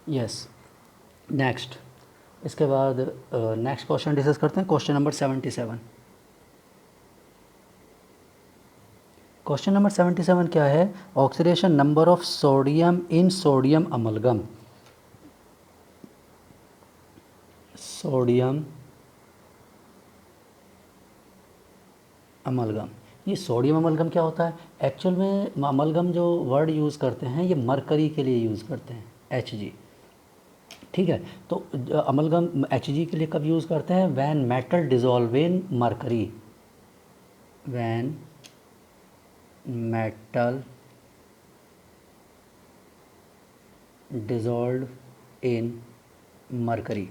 Yes. Next, इसके बाद next question discuss करते हैं, क्वेश्चन नंबर 77। क्वेश्चन नंबर 77 क्या है? Oxidation number of sodium in sodium amalgam. Sodium amalgam, ये सोडियम अमलगम क्या होता है? एक्चुअल में अमलगम जो वर्ड यूज़ करते हैं ये मरकरी के लिए यूज़ करते हैं, Hg। ठीक है, तो अमलगम Hg के लिए कब यूज़ करते हैं? When metal dissolve in mercury, when metal dissolve in mercury,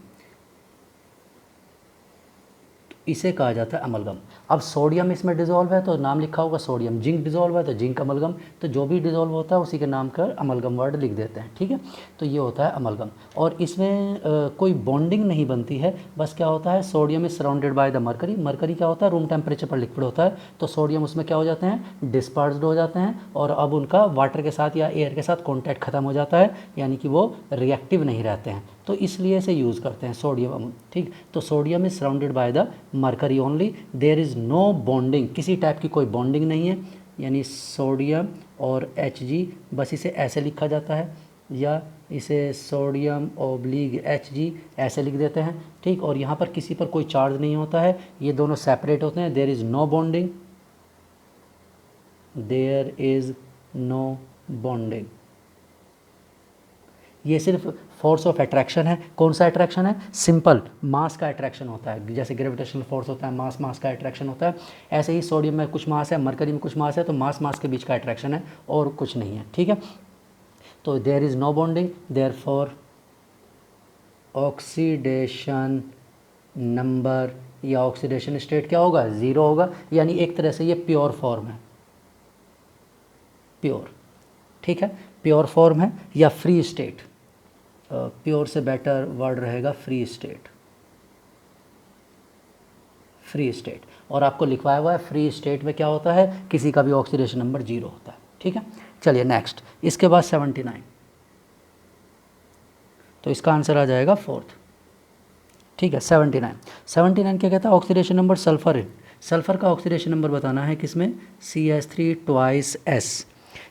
इसे कहा जाता है अमलगम। अब सोडियम इसमें डिज़ोल्व है तो नाम लिखा होगा सोडियम, जिंक डिज़ोल्व है तो जिंक अमलगम, तो जो भी डिज़ोल्व होता है उसी के नाम का अमलगम वर्ड लिख देते हैं। ठीक है, तो ये होता है अमलगम। और इसमें कोई बॉन्डिंग नहीं बनती है, बस क्या होता है, sodium is surrounded by the mercury. Mercury क्या होता है? रूम टेम्परेचर पर लिक्विड होता है, तो सोडियम उसमें क्या हो जाते हैं? डिस्पर्स्ड हो जाते हैं, और अब उनका वाटर के साथ या एयर के साथ कॉन्टैक्ट खत्म हो जाता है, यानी कि वो रिएक्टिव नहीं रहते हैं, तो इसलिए इसे यूज़ करते हैं सोडियम। ठीक, तो sodium is surrounded by the mercury only, there is no bonding, किसी टाइप की कोई बॉन्डिंग नहीं है, यानी सोडियम और Hg, बस इसे ऐसे लिखा जाता है, या इसे सोडियम ओब्लिग Hg ऐसे लिख देते हैं। ठीक, और यहाँ पर किसी पर कोई चार्ज नहीं होता है, ये दोनों सेपरेट होते हैं, there is no bonding, there is no bonding. ये सिर्फ फोर्स ऑफ अट्रैक्शन है। कौन सा अट्रैक्शन है? सिंपल मास का अट्रैक्शन होता है, जैसे ग्रेविटेशनल फोर्स होता है, मास का अट्रैक्शन होता है, ऐसे ही सोडियम में कुछ मास है, मरकरी में कुछ मास है, तो मास के बीच का अट्रैक्शन है और कुछ नहीं है। ठीक है, तो there is no bonding, therefore oxidation number या ऑक्सीडेशन स्टेट क्या होगा? ज़ीरो होगा, यानी एक तरह से ये प्योर फॉर्म है, प्योर। ठीक है, प्योर फॉर्म है या फ्री स्टेट, प्योर से बेटर वर्ड रहेगा फ्री स्टेट, फ्री स्टेट। और आपको लिखवाया हुआ है फ्री स्टेट में क्या होता है? किसी का भी ऑक्सीडेशन नंबर 0 होता है। ठीक है, चलिए नेक्स्ट, इसके बाद 79, तो इसका आंसर आ जाएगा फोर्थ। ठीक है, 79 क्या कहता है? ऑक्सीडेशन नंबर सल्फर है, सल्फर का ऑक्सीडेशन नंबर बताना है किसमें? CH3 twice S,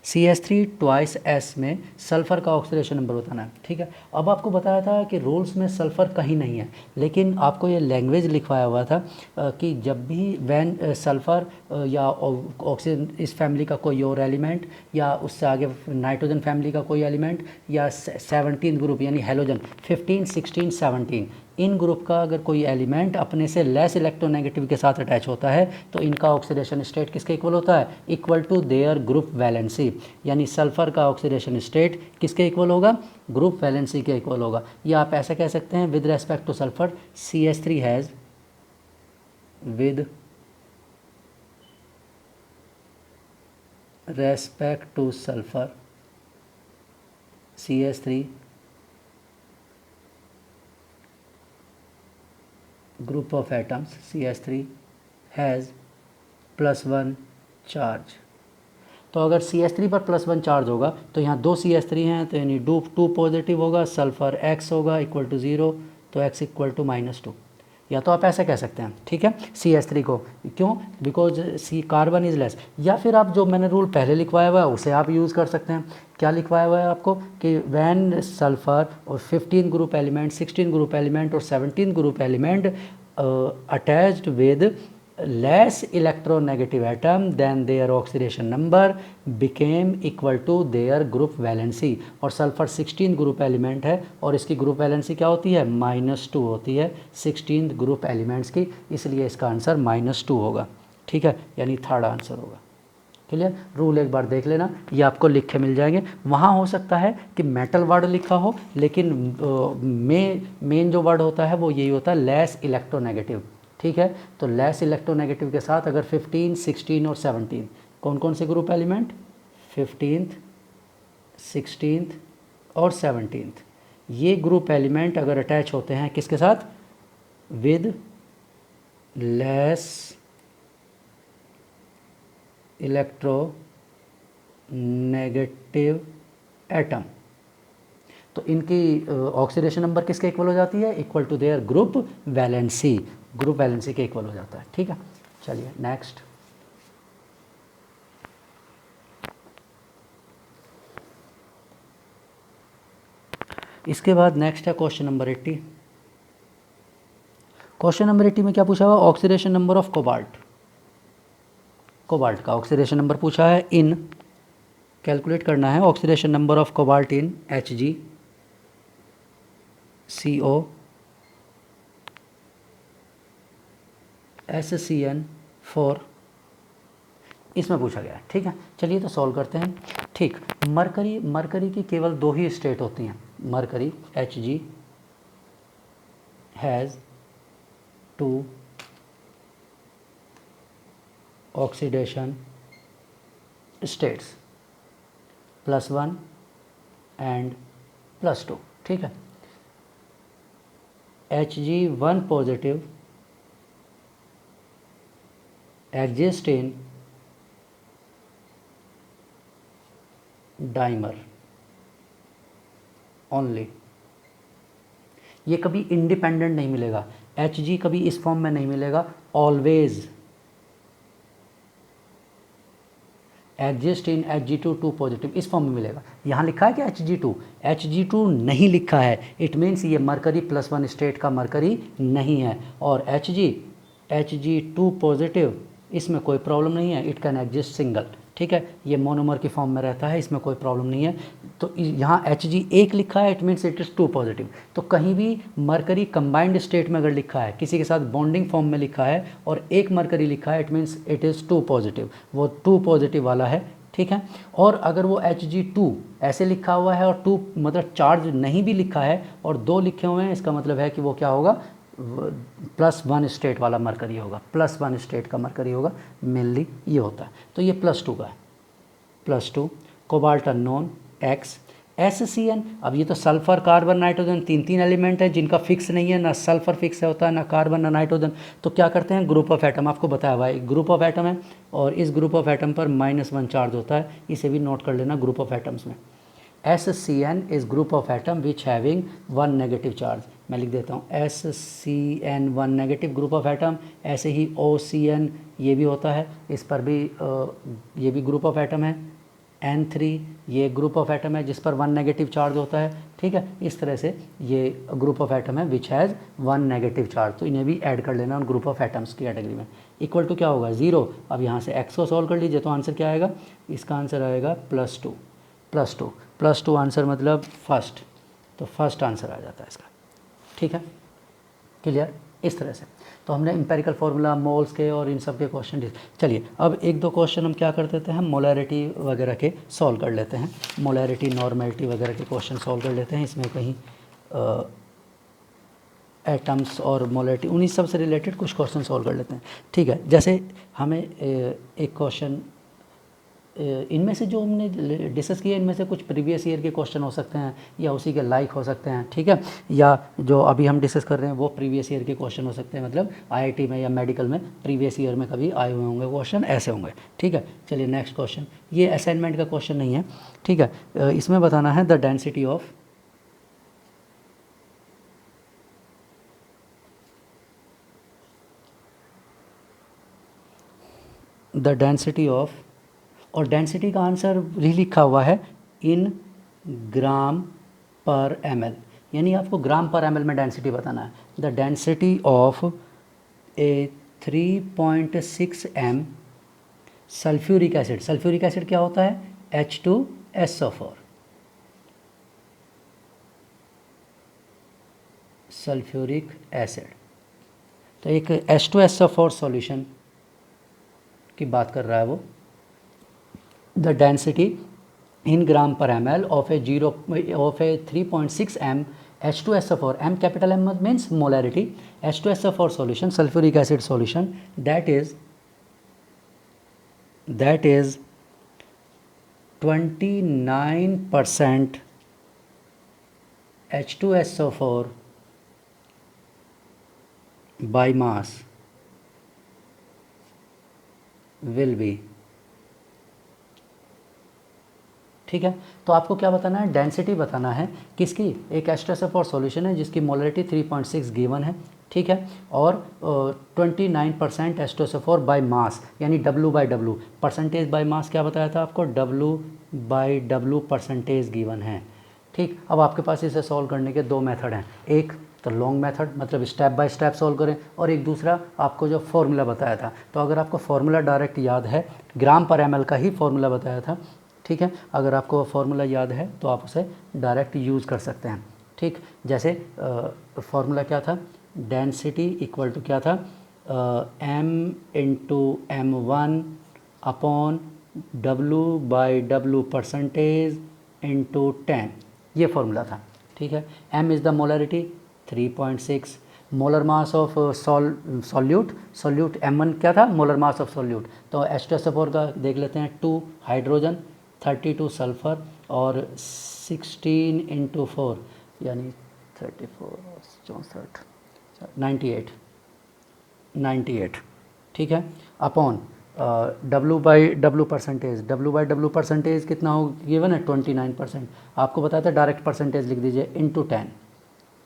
CH3 twice S में सल्फ़र का ऑक्सीडेशन नंबर बताना है। ठीक है, अब आपको बताया था कि रूल्स में सल्फ़र कहीं नहीं है, लेकिन आपको ये लैंग्वेज लिखवाया हुआ था कि जब भी वैन सल्फ़र या ऑक्सीजन इस फैमिली का कोई और एलिमेंट, या उससे आगे नाइट्रोजन फैमिली का कोई एलिमेंट, या 17 ग्रुप यानी हेलोजन 15, 16, 17, इन ग्रुप का अगर कोई एलिमेंट अपने से लेस इलेक्ट्रोनेगेटिव के साथ अटैच होता है तो इनका ऑक्सीडेशन स्टेट किसके इक्वल होता है? Equal to their group valency, यानी सल्फर का ऑक्सीडेशन स्टेट किसके इक्वल होगा? ग्रुप वैलेंसी के इक्वल होगा। या आप ऐसा कह सकते हैं with respect to sulphur CH3 has, with respect to sulphur CH3 group of atoms CH3 has +1 charge. तो अगर CH3 पर +1 चार्ज होगा तो यहाँ 2 CH3 हैं, तो यानी 2 पॉजिटिव होगा, सल्फर X होगा इक्वल टू 0, तो X इक्वल टू -2, या तो आप ऐसे कह सकते हैं। ठीक है, CH3 को, क्यों? Because C carbon is less, या फिर आप जो मैंने रूल पहले लिखवाया हुआ है उसे आप यूज़ कर सकते हैं। क्या लिखवाया हुआ है आपको कि वैन सल्फर और 15 ग्रुप एलिमेंट, 16 ग्रुप एलिमेंट और 17 group element attached with less electronegative atom then their oxidation number became equal to their group valency, और सल्फर 16 ग्रुप एलिमेंट है और इसकी ग्रुप वैलेंसी क्या होती है? -2 होती है 16 ग्रुप एलिमेंट्स की, इसलिए इसका आंसर -2 होगा। ठीक है, यानी थर्ड आंसर होगा। क्लियर? रूल एक बार देख लेना, ये आपको लिखे मिल जाएंगे। वहाँ हो सकता है कि मेटल वर्ड लिखा हो, लेकिन मेन जो वर्ड होता है वो यही होता है, लेस इलेक्ट्रोनेगेटिव। ठीक है, तो लेस इलेक्ट्रोनेगेटिव के साथ अगर 15, 16 और 17, कौन कौन से ग्रुप एलिमेंट? 15th, 16th और 17th, ये ग्रुप एलिमेंट अगर अटैच होते हैं किसके साथ? विद लेस इलेक्ट्रोनेगेटिव एटम, तो इनकी ऑक्सीडेशन नंबर किसके इक्वल हो जाती है? Equal to their group valency, group valency के इक्वल हो जाता है। ठीक है, चलिए नेक्स्ट। इसके बाद नेक्स्ट है क्वेश्चन नंबर 80। क्वेश्चन नंबर 80 में क्या पूछा हुआ? Oxidation number of cobalt. Cobalt का ऑक्सीडेशन नंबर पूछा है इन, कैलकुलेट करना है oxidation number of cobalt in Hg CO SCN4, इसमें पूछा गया है। ठीक है, चलिए तो सॉल्व करते हैं। ठीक, मरकरी की केवल दो ही स्टेट होती हैं। Mercury Hg has 2 oxidation states, +1 and +2। ठीक है, Hg1 positive exist in dimer only. ये कभी इंडिपेंडेंट नहीं मिलेगा, Hg कभी इस फॉर्म में नहीं मिलेगा, always exist in Hg2 2 positive इस फॉर्म में मिलेगा। यहाँ लिखा है कि Hg2 नहीं लिखा है, इट मीन्स ये मरकरी +1 स्टेट का मरकरी नहीं है। और Hg2 पॉजिटिव, इसमें कोई प्रॉब्लम नहीं है, इट कैन एग्जिस्ट सिंगल। ठीक है, ये मोनोमर की फॉर्म में रहता है, इसमें कोई प्रॉब्लम नहीं है। तो यहाँ Hg एक लिखा है, it means it is 2 positive. तो कहीं भी मरकरी कंबाइंड स्टेट में अगर लिखा है, किसी के साथ बॉन्डिंग फॉर्म में लिखा है और एक मरकरी लिखा है, it means it is 2 positive, वो 2 पॉजिटिव वाला है। ठीक है, और अगर वो Hg2 ऐसे लिखा हुआ है और 2 मतलब चार्ज नहीं भी लिखा है और 2 लिखे हुए हैं, इसका मतलब है कि वो क्या होगा? +1 स्टेट वाला मरकरी होगा, +1 स्टेट का मरकरी होगा, मेनली ये होता है। तो ये +2 का है, +2। Cobalt unknown X। SCN, अब ये तो सल्फर कार्बन नाइट्रोजन 3 एलिमेंट है जिनका फिक्स नहीं है, ना सल्फर फिक्स होता है, ना कार्बन ना नाइट्रोजन। तो क्या करते हैं? ग्रुप ऑफ एटम, आपको बताया हुआ है ग्रुप ऑफ एटम है और इस ग्रुप ऑफ एटम पर -1 चार्ज होता है, इसे भी नोट कर लेना ग्रुप ऑफ एटम्स में। SCN is group of atom which having 1 negative charge. मैं लिख देता हूँ SCN 1 negative group of atom. ऐसे ही OCN ये भी होता है, इस पर भी ये भी ग्रुप ऑफ एटम है। N3 ये ग्रुप ऑफ एटम है जिस पर 1 नेगेटिव चार्ज होता है। ठीक है, इस तरह से ये ग्रुप ऑफ एटम है विच हैज़ 1 नेगेटिव चार्ज, तो इन्हें भी ऐड कर लेना उन ग्रुप ऑफ एटम्स की कैटेगरी में। इक्वल टू क्या होगा? 0। अब यहाँ से X को सॉल्व कर लीजिए तो आंसर क्या आएगा? इसका आंसर आएगा +2 आंसर मतलब फर्स्ट, तो फर्स्ट आंसर आ जाता है इसका। ठीक है, क्लियर? इस तरह से तो हमने इंपेरिकल फार्मूला मोल्स के और इन सब के क्वेश्चन। चलिए अब एक दो क्वेश्चन हम क्या कर देते हैं, मोलैरिटी वगैरह के सॉल्व कर लेते हैं। मोलैरिटी नॉर्मेलिटी वगैरह के क्वेश्चन सॉल्व कर लेते हैं। इसमें कहीं एटम्स और मोलैरिटी उन्हीं सब से रिलेटेड कुछ क्वेश्चन सॉल्व कर लेते हैं। ठीक है, जैसे हमें एक क्वेश्चन इनमें से जो हमने डिस्कस किया, इनमें से कुछ प्रीवियस ईयर के क्वेश्चन हो सकते हैं या उसी के लाइक हो सकते हैं। ठीक है, या जो अभी हम डिस्कस कर रहे हैं वो प्रीवियस ईयर के क्वेश्चन हो सकते हैं, मतलब IIT में या मेडिकल में प्रीवियस ईयर में कभी आए हुए होंगे क्वेश्चन, ऐसे होंगे। ठीक है, चलिए नेक्स्ट क्वेश्चन। ये असाइनमेंट का क्वेश्चन नहीं है। ठीक है, इसमें बताना है द डेंसिटी ऑफ और डेंसिटी का आंसर भी लिखा हुआ है इन ग्राम पर ml, यानी आपको ग्राम पर ml में डेंसिटी बताना है। The density of A 3.6 m sulphuric acid. Sulphuric acid क्या होता है? H2SO4। सल्फ्यूरिक एसिड, तो एक H2SO4 सॉल्यूशन की बात कर रहा है वो। The density in gram per ml of a 3.6 m H2SO4, m capital M means molarity, H2SO4 solution, sulfuric acid solution, that is 29% H2SO4 by mass will be ठीक है। तो आपको क्या बताना है, डेंसिटी बताना है किसकी, एक H2SO4 सॉल्यूशन है जिसकी मोलरिटी 3.6 गिवन है, ठीक है, और 29% H2SO4 बाय मास, यानी W/W, परसेंटेज बाय मास क्या बताया था आपको, W/W परसेंटेज गिवन है, ठीक। अब आपके पास इसे सॉल्व करने के दो मेथड हैं, एक तो लॉन्ग मेथड मतलब स्टेप बाय स्टेप सॉल्व करें, और एक दूसरा आपको जो फॉर्मूला बताया था। तो अगर आपको फार्मूला डायरेक्ट याद है, ग्राम पर ml का ही फार्मूला बताया था, ठीक है, अगर आपको फार्मूला याद है तो आप उसे डायरेक्ट यूज़ कर सकते हैं, ठीक। जैसे फार्मूला क्या था, डेंसिटी इक्वल टू क्या था, m/m1 upon W/W percentage into 10, ये फार्मूला था, ठीक है। m is the molarity 3.6, molar mass of solute m1 क्या था, मोलर मास ऑफ सॉल्यूट, तो H2SO4 का देख लेते हैं, 2 हाइड्रोजन 32 सल्फ़र और 16 इंटू 4 यानी 34 64 98, ठीक है, अपॉन W/W परसेंटेज कितना हो गिवन है 29%, आपको बताया था डायरेक्ट परसेंटेज लिख दीजिए इंटू 10,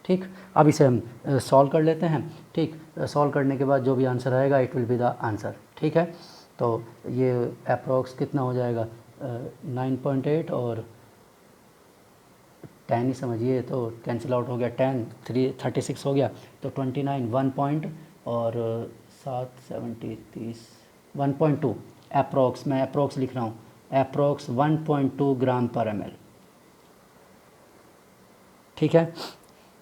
ठीक। अब इसे हम सॉल्व कर लेते हैं, ठीक। सॉल्व करने के बाद जो भी आंसर आएगा it will be the answer, ठीक है। तो ये अप्रॉक्स कितना हो जाएगा 9.8 और 10 ही समझिए, तो कैंसिल आउट हो गया, 10 36 हो गया, तो 29 1 पॉइंट और 7 70 30 1.2 अप्रॉक्स, मैं अप्रॉक्स लिख रहा हूँ, अप्रॉक्स 1.2 ग्राम पर ml, ठीक है।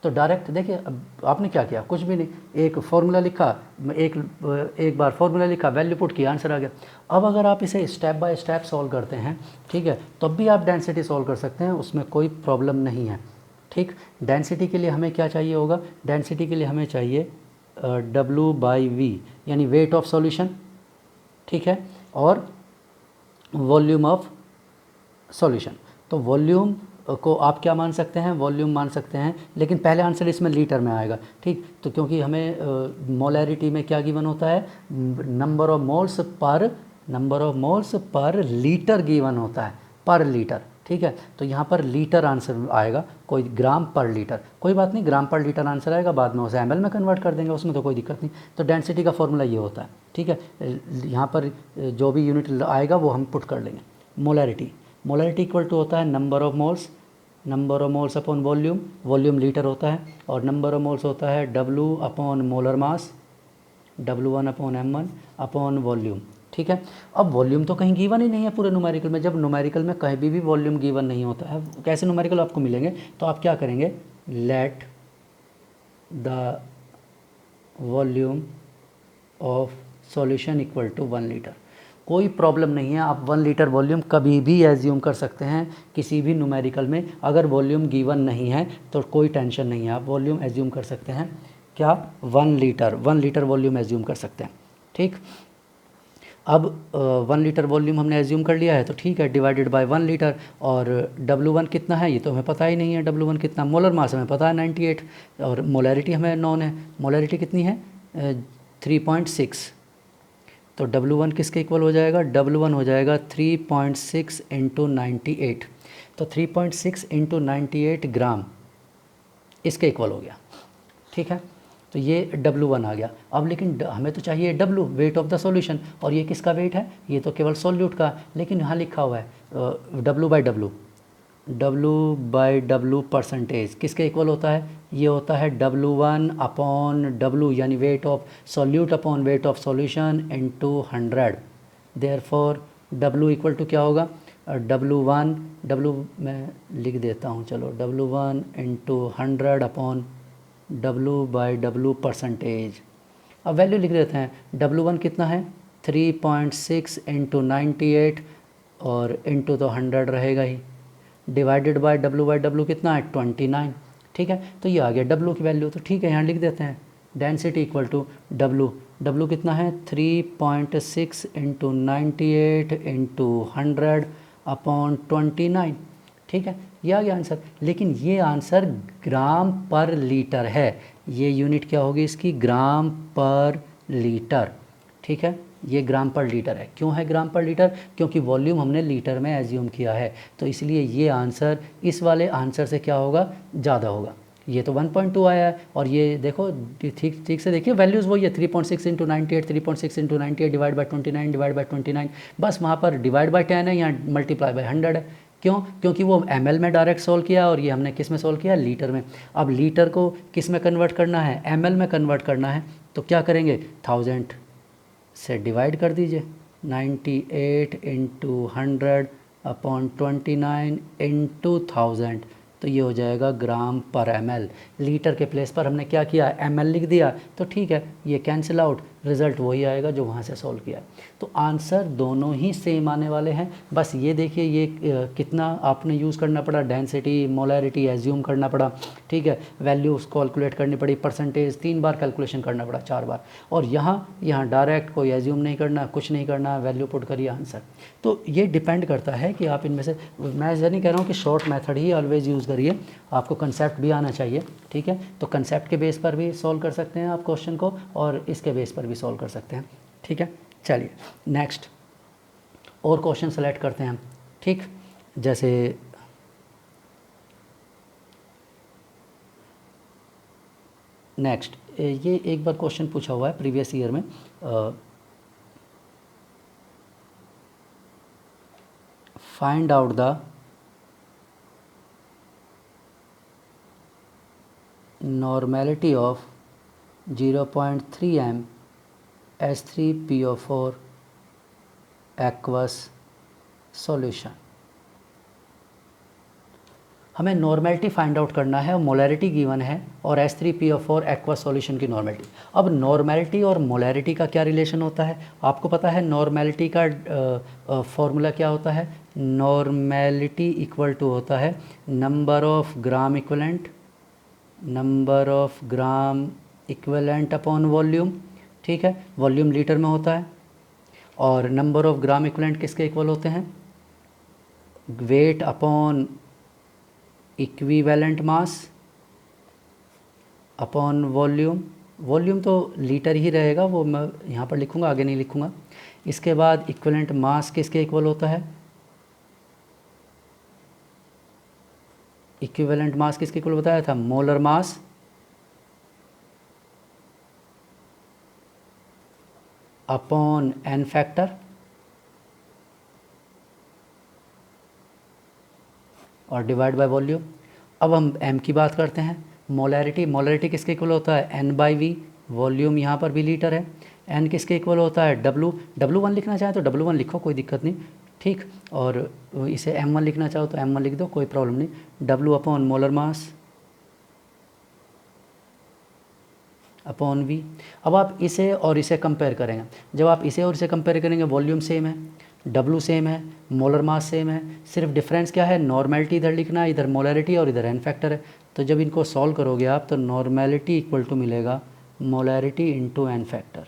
तो डायरेक्ट देखिए, अब आपने क्या किया, कुछ भी नहीं, एक फार्मूला लिखा, एक बार फार्मूला लिखा, वैल्यू पुट किया, आंसर आ गया। अब अगर आप इसे स्टेप बाय स्टेप सॉल्व करते हैं, ठीक है, तब भी आप डेंसिटी सॉल्व कर सकते हैं, उसमें कोई प्रॉब्लम नहीं है, ठीक। डेंसिटी के लिए हमें क्या चाहिए होगा, डेंसिटी के लिए हमें चाहिए W/V यानी वेट ऑफ सॉल्यूशन, ठीक है, और वॉल्यूम ऑफ सॉल्यूशन। तो वॉल्यूम को आप क्या मान सकते हैं, वॉल्यूम मान सकते हैं, लेकिन पहले आंसर इसमें लीटर में आएगा, ठीक। तो क्योंकि हमें मोलैरिटी में क्या गिवन होता है, number of moles per litre given होता है, पर लीटर, ठीक है। तो यहाँ पर लीटर आंसर आएगा, कोई ग्राम पर लीटर, कोई बात नहीं, ग्राम पर लीटर आंसर आएगा, बाद में उसे ml में कन्वर्ट कर देंगे, उसमें तो कोई दिक्कत नहीं। तो डेंसिटी का फॉर्मूला ये होता है, ठीक है। यहाँ पर जो भी यूनिट आएगा वो हम पुट कर लेंगे। मोलैरिटी इक्वल टू होता है number of moles upon volume litre होता है, और नंबर ऑफ मोल्स होता है W upon molar mass, W1 upon M1 upon volume, ठीक है। अब वॉल्यूम तो कहीं गिवन ही नहीं है पूरे न्यूमेरिकल में, जब न्यूमेरिकल में कहीं भी वॉल्यूम गिवन नहीं होता है, कैसे न्यूमेरिकल आपको मिलेंगे, तो आप क्या करेंगे, let the volume of solution equal to 1 litre, कोई प्रॉब्लम नहीं है, आप 1 लीटर वॉल्यूम कभी भी एज्यूम कर सकते हैं किसी भी न्यूमेरिकल में, अगर वॉल्यूम गिवन नहीं है तो कोई टेंशन नहीं है, आप वॉल्यूम एज्यूम कर सकते हैं, क्या 1 लीटर वॉल्यूम एज्यूम कर सकते हैं, ठीक। अब 1 लीटर वॉल्यूम हमने एज्यूम कर लिया है, तो ठीक है, डिवाइडेड बाय 1 लीटर, और W1 कितना है ये तो हमें पता ही नहीं है, W1 कितना, मोलर मास हमें पता है 98, और मोलैरिटी हमें नॉन है, मोलैरिटी कितनी है 3.6, तो W1 किसके इक्वल हो जाएगा, W1 हो जाएगा 3.6 इंटू 98, तो 3.6 इंटू 98 ग्राम इसके इक्वल हो गया, ठीक है। तो ये W1 आ गया। अब लेकिन हमें तो चाहिए W, weight of the solution, और ये किसका वेट है, ये तो केवल सॉल्यूट का, लेकिन यहाँ लिखा हुआ है W/W परसेंटेज किसके इक्वल होता है, ये होता है W1 अपॉन W यानी weight of solute upon weight of solution into 100, therefore W equal to क्या होगा, W मैं लिख देता हूँ, चलो W1 into 100 upon W/W percentage. अब वैल्यू लिख देते हैं, W1 कितना है 3.6 इंटू 98, और इंटू तो 100 रहेगा ही, डिवाइडेड बाय W/W कितना है 29, ठीक है। तो ये आ गया W की वैल्यू, तो ठीक है यहाँ लिख देते हैं, डेंसिटी इक्वल टू W कितना है 3.6 इंटू 98 इंटू 100 अपॉन 29, ठीक है, ये आ गया आंसर। लेकिन ये आंसर ग्राम पर लीटर है, ये यूनिट क्या होगी इसकी, ग्राम पर लीटर, ठीक है। ये ग्राम पर लीटर है। क्यों है ग्राम पर लीटर? क्योंकि वॉल्यूम हमने लीटर में एज्यूम किया है, तो इसलिए ये आंसर इस वाले आंसर से क्या होगा, ज़्यादा होगा। ये तो 1.2 आया है, और ये देखो ठीक ठीक से देखिए, वैल्यूज़ वही है, 3.6 into 98, 3.6 into 98 divide by 29 divide by 29, बस वहाँ पर डिवाइड बाई 10 है, यहाँ मल्टीप्लाई बाई 100 है। क्यों? क्योंकि वो ml में डायरेक्ट सोल्व किया और ये हमने किस में सोल्व किया, लीटर में। अब लीटर को किस में कन्वर्ट करना है, ml में कन्वर्ट करना है, तो क्या करेंगे, 1000 से डिवाइड कर दीजिए, 98 इंटू 100 अपॉन 29 इंटू 1000, तो ये हो जाएगा ग्राम पर ml। लीटर के प्लेस पर हमने क्या किया, ml लिख दिया, तो ठीक है, ये कैंसिल आउट, रिज़ल्ट वही आएगा जो वहाँ से सॉल्व किया। तो आंसर दोनों ही सेम आने वाले हैं। बस ये देखिए ये कितना आपने यूज़ करना पड़ा, डेंसिटी, मोलैरिटी एज्यूम करना पड़ा, ठीक है, वैल्यूज़ कैलकुलेट करनी पड़ी, परसेंटेज 3 बार कैलकुलेशन करना पड़ा, 4 बार, और यहाँ डायरेक्ट कोई एज्यूम नहीं करना, कुछ नहीं करना, वैल्यू पुट करिए आंसर। तो ये डिपेंड करता है कि आप इनमें से, मैं ऐसा नहीं कह रहा हूँ कि शॉर्ट मेथड ही ऑलवेज़ यूज़ करिए, आपको कंसेप्ट भी आना चाहिए, ठीक है। तो कंसेप्ट के बेस पर भी सॉल्व कर सकते हैं आप क्वेश्चन को, और इसके बेस पर भी सॉल्व कर सकते हैं, ठीक है। चलिए नेक्स्ट और क्वेश्चन सेलेक्ट करते हैं हम, ठीक। जैसे नेक्स्ट ये एक बार क्वेश्चन पूछा हुआ है प्रीवियस ईयर में, find out the normality of 0.3 m H3PO4 aqueous solution। हमें नॉर्मेलिटी फाइंड आउट करना है, और मोलैरिटी गिवन है, और H3PO4 एक्वस सॉल्यूशन की नॉर्मेलिटी। अब नॉर्मेलिटी और मोलैरिटी का क्या रिलेशन होता है, आपको पता है। नॉर्मेलिटी का फॉर्मूला क्या होता है, नॉर्मेलिटी इक्वल टू होता है number of gram equivalent, number of gram equivalent upon volume, ठीक है, वॉल्यूम लीटर में होता है, और नंबर ऑफ ग्राम इक्विवेलेंट किसके इक्वल होते हैं, weight upon equivalent mass upon volume. Volume तो लीटर ही रहेगा, वो मैं यहाँ पर लिखूँगा, आगे नहीं लिखूँगा। इसके बाद इक्विवेलेंट मास किसके इक्वल होता है, इक्विवेलेंट मास किसके इक्वल बताया था, molar mass upon N factor, और डिवाइड बाय वॉल्यूम। अब हम m की बात करते हैं, मोलैरिटी, मोलैरिटी किसके इक्वल होता है, n बाई वी, वॉल्यूम यहाँ पर भी लीटर है। n किसके इक्वल होता है, w, w1 लिखना चाहे तो w1 लिखो, कोई दिक्कत नहीं, ठीक। और इसे m1 लिखना चाहो तो m1 लिख दो, कोई प्रॉब्लम नहीं। w upon molar mass upon v। अब आप इसे और इसे कंपेयर करेंगे, जब आप इसे और इसे कंपेयर करेंगे, वॉल्यूम सेम है, W सेम है, मोलर मास सेम है, सिर्फ डिफरेंस क्या है, नॉर्मेलिटी इधर लिखना है, इधर मोलैरिटी और इधर एन फैक्टर है। तो जब इनको सॉल्व करोगे आप, तो नॉर्मेलिटी इक्वल टू मिलेगा मोलैरिटी इंटू एन फैक्टर,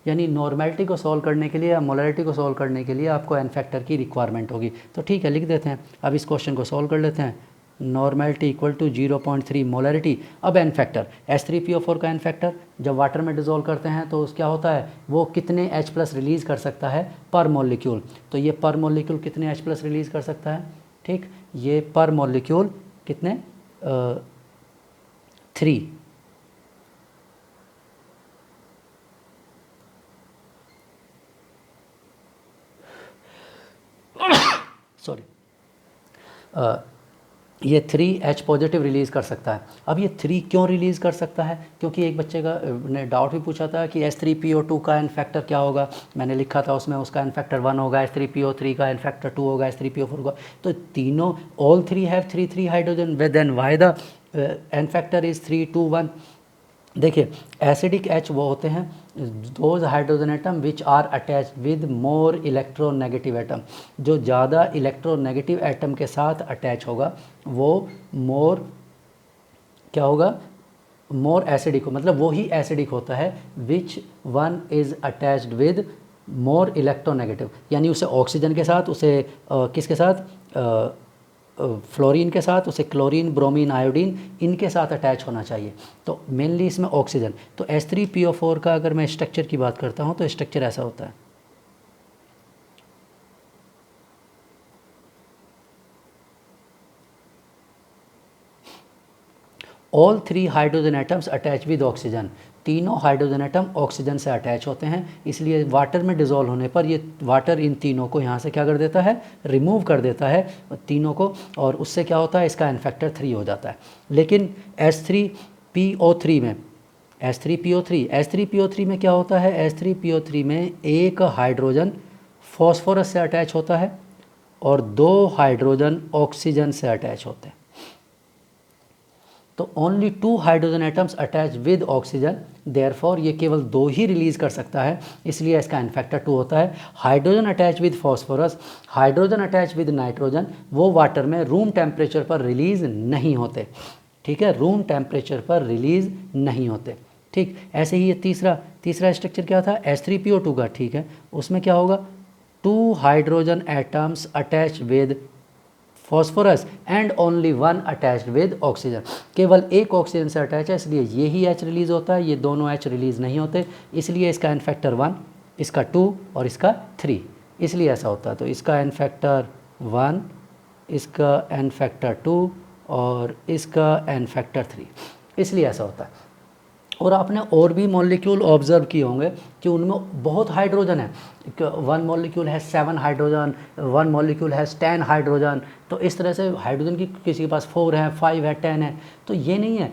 यानी नॉर्मेलिटी को सॉल्व करने के लिए या मोलैरिटी को सॉल्व करने के लिए आपको एन फैक्टर की रिक्वायरमेंट होगी। तो ठीक है, लिख देते हैं। अब इस क्वेश्चन को सॉल्व कर लेते हैं। Normality equal to 0.3 molarity. अब एन फैक्टर, H3PO4 का एन फैक्टर जब वाटर में डिज़ोल्व करते हैं तो क्या होता है, वो कितने H+ रिलीज़ कर सकता है पर मॉलिक्यूल। तो ये पर मॉलिक्यूल कितने H+ रिलीज़ कर सकता है, ठीक। ये पर मॉलिक्यूल कितने, 3। सॉरी, ये 3H पॉजिटिव रिलीज़ कर सकता है। अब ये 3 क्यों रिलीज़ कर सकता है, क्योंकि एक बच्चे का ने डाउट भी पूछा था कि H3PO2 का एन फैक्टर क्या होगा। मैंने लिखा था उसमें, उसका एन फैक्टर 1 होगा, H3PO3 का एन फैक्टर 2 होगा, H3PO4 का। तो तीनों, all 3 have 3 hydrogen, then why the N factor is 3 2 1। देखिए, एसिडिक H वो होते हैं those hydrogen atom which are attach with more electronegative atom. जो ज़्यादा इलेक्ट्रोनेगेटिव एटम के साथ अटैच होगा वो मोर क्या होगा, मोर एसिडिक हो, मतलब वो ही एसिडिक होता है। Which one is attached with more electronegative, यानी उसे ऑक्सीजन के साथ, उसे किसके साथ, फ्लोरीन के साथ उसे क्लोरीन, ब्रोमीन, आयोडीन इनके साथ अटैच होना चाहिए। तो मेनली इसमें ऑक्सीजन। तो H3PO4 का अगर मैं स्ट्रक्चर की बात करता हूँ तो स्ट्रक्चर ऐसा होता है। All 3 hydrogen atoms attach with oxygen. तीनों हाइड्रोजन एटम ऑक्सीजन से अटैच होते हैं, इसलिए वाटर में डिज़ोल्व होने पर ये वाटर इन तीनों को यहाँ से क्या कर देता है, रिमूव कर देता है तीनों को, और उससे क्या होता है, इसका एन फैक्टर 3 हो जाता है। लेकिन H3PO3 में H3PO3 में क्या होता है, H3PO3 में एक हाइड्रोजन फॉस्फोरस से अटैच होता है और 2 हाइड्रोजन ऑक्सीजन से अटैच होते हैं। तो only 2 hydrogen atoms attach with oxygen, therefore ये केवल 2 ही रिलीज़ कर सकता है, इसलिए इसका एन फैक्टर 2 होता है। Hydrogen attach with phosphorus, hydrogen attach with nitrogen, वो वाटर में रूम टेम्परेचर पर रिलीज़ नहीं होते। ठीक है, रूम टेम्परेचर पर रिलीज़ नहीं होते। ठीक, ऐसे ही ये तीसरा स्ट्रक्चर क्या था, H3PO2 का। ठीक है, उसमें क्या होगा, 2 hydrogen atoms attach with phosphorus and only 1 attached with oxygen. केवल एक ऑक्सीजन से अटैच है, इसलिए ये ही H रिलीज़ होता है, ये दोनों H रिलीज़ नहीं होते, इसलिए इसका एन फैक्टर 1, इसका 2 और इसका 3, इसलिए ऐसा होता है। तो इसका एन फैक्टर 1, इसका एन फैक्टर 2 और इसका एन फैक्टर 3, इसलिए ऐसा होता है। और आपने और भी मॉलिक्यूल ऑब्जर्व किए होंगे कि उनमें बहुत हाइड्रोजन है। 1 मॉलिक्यूल है 7 हाइड्रोजन, 1 मॉलिक्यूल है 10 हाइड्रोजन। तो इस तरह से हाइड्रोजन की किसी के पास 4 है, 5 है, 10 है। तो ये नहीं है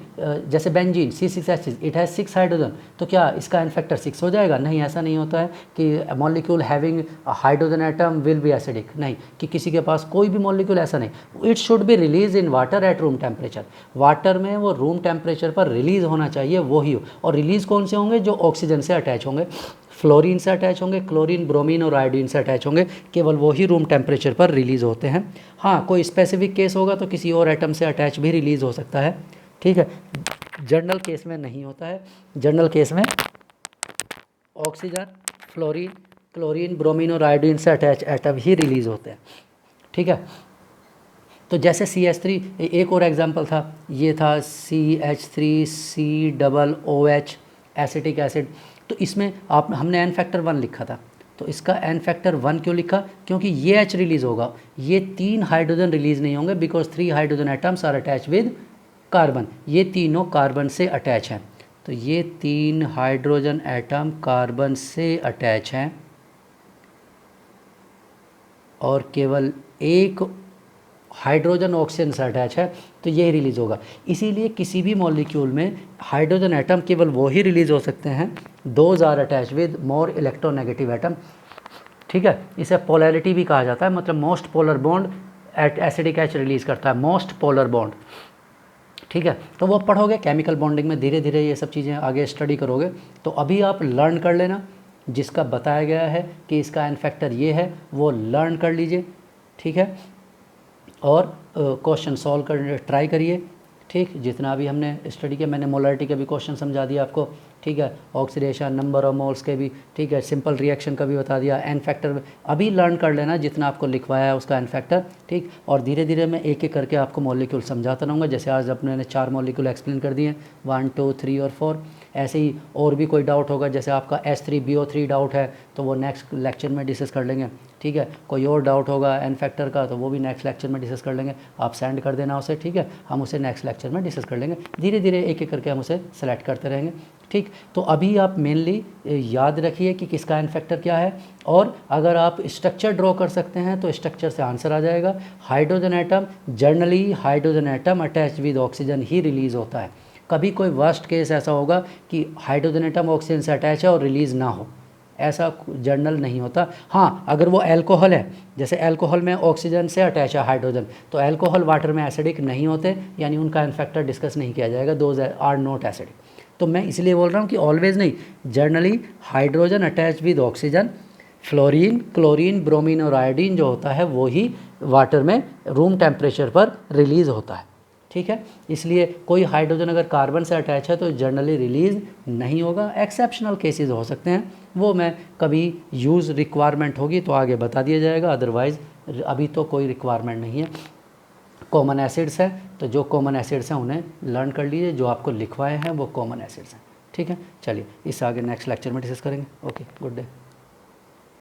जैसे benzene C6H, it has 6 hydrogen, तो क्या इसका एन फैक्टर 6 हो जाएगा? नहीं, ऐसा नहीं होता है कि molecule having hydrogen atom will be acidic, नहीं, कि किसी के पास कोई भी मॉलिक्यूल ऐसा नहीं। It should be release in water at room temperature, water में वो रूम टेम्परेचर पर रिलीज़ होना चाहिए, वो ही हो। और रिलीज़ कौन से होंगे, जो ऑक्सीजन से अटैच होंगे, फ्लोरीन से अटैच होंगे, क्लोरीन, ब्रोमीन और आयोडीन से अटैच होंगे, केवल वो ही रूम टेम्परेचर पर रिलीज़ होते हैं। हाँ, कोई स्पेसिफिक केस होगा तो किसी और एटम से अटैच भी रिलीज़ हो सकता है। ठीक है, जनरल केस में नहीं होता है। जनरल केस में ऑक्सीजन, फ्लोरीन, क्लोरीन, ब्रोमीन और आयोडीन से अटैच एटम ही रिलीज़ होते हैं। ठीक है, तो जैसे CH3, एक और एग्जांपल था, ये था CH3COOH एसिटिक एसिड। तो इसमें हमने एन फैक्टर 1 लिखा था, तो इसका एन फैक्टर 1 क्यों लिखा, क्योंकि ये H रिलीज़ होगा, ये 3 हाइड्रोजन रिलीज़ नहीं होंगे, because 3 hydrogen atoms are attach with carbon, ये तीनों कार्बन से अटैच हैं। तो ये 3 हाइड्रोजन एटम कार्बन से अटैच हैं और केवल एक हाइड्रोजन ऑक्सीजन से अटैच है, तो ये रिलीज़ होगा। इसीलिए किसी भी मॉलिक्यूल में हाइड्रोजन एटम केवल वो ही रिलीज़ हो सकते हैं, those are attach with more electronegative atom. ठीक है, इसे पोलैरिटी भी कहा जाता है, मतलब most polar bond acidic H release करता है, मोस्ट पोलर बॉन्ड। ठीक है, तो वो पढ़ोगे केमिकल बॉन्डिंग में, धीरे धीरे ये सब चीज़ें आगे स्टडी करोगे। तो अभी आप लर्न कर लेना, जिसका बताया गया है कि इसका एन फैक्टर ये है, वो लर्न कर लीजिए। ठीक है, और क्वेश्चन सॉल्व कर ट्राई करिए। ठीक, जितना भी हमने स्टडी किया, मैंने मोलरिटी के भी क्वेश्चन समझा दिया आपको। ठीक है, ऑक्सीडेशन, नंबर ऑफ मोल्स के भी, ठीक है, सिंपल रिएक्शन का भी बता दिया, एन फैक्टर अभी लर्न कर लेना जितना आपको लिखवाया है उसका एन फैक्टर। ठीक, और धीरे धीरे मैं एक एक करके आपको मॉलिक्यूल समझाता रहूँगा। जैसे आज अपने 4 मॉलिक्यूल एक्सप्लेन कर दिए, 1, 2, 3 और 4। ऐसे ही और भी कोई डाउट होगा, जैसे आपका H3BO3 डाउट है तो वो नेक्स्ट लेक्चर में डिस्कस कर लेंगे। ठीक है, कोई और डाउट होगा एन फैक्टर का तो वो भी नेक्स्ट लेक्चर में डिस्कस कर लेंगे। आप सेंड कर देना उसे, ठीक है, हम उसे नेक्स्ट लेक्चर में डिस्कस कर लेंगे। धीरे धीरे एक एक करके हम उसे सेलेक्ट करते रहेंगे। ठीक, तो अभी आप मेनली याद रखिए कि किसका एन फैक्टर क्या है, और अगर आप स्ट्रक्चर ड्रॉ कर सकते हैं तो स्ट्रक्चर से आंसर आ जाएगा। Hydrogen atom, generally hydrogen atom attach with oxygen he release होता है। कभी कोई वर्स्ट केस ऐसा होगा कि हाइड्रोजन एटम ऑक्सीजन से अटैच है और रिलीज़ ना हो, ऐसा जनरल नहीं होता। हाँ, अगर वो अल्कोहल है, जैसे अल्कोहल में ऑक्सीजन से अटैच है हाइड्रोजन, तो अल्कोहल वाटर में एसिडिक नहीं होते, यानी उनका एन फैक्टर डिस्कस नहीं किया जाएगा, दोज आर नॉट एसिडिक। तो मैं इसलिए बोल रहा हूँ कि ऑलवेज नहीं, generally hydrogen attach with oxygen, fluorine, chlorine, bromine और आयोडीन जो होता है वो ही वाटर में रूम टेम्परेचर पर रिलीज़ होता है। ठीक है, इसलिए कोई हाइड्रोजन अगर कार्बन से अटैच है तो जनरली रिलीज़ नहीं होगा। एक्सेप्शनल केसेस हो सकते हैं, वो मैं कभी यूज़ रिक्वायरमेंट होगी तो आगे बता दिया जाएगा, अदरवाइज़ अभी तो कोई रिक्वायरमेंट नहीं है। कॉमन एसिड्स हैं, तो जो कॉमन एसिड्स हैं उन्हें लर्न कर लीजिए, जो आपको लिखवाए हैं वो कॉमन एसिड्स हैं। ठीक है, चलिए इस आगे नेक्स्ट लेक्चर में डिस्कस करेंगे। Okay, good day.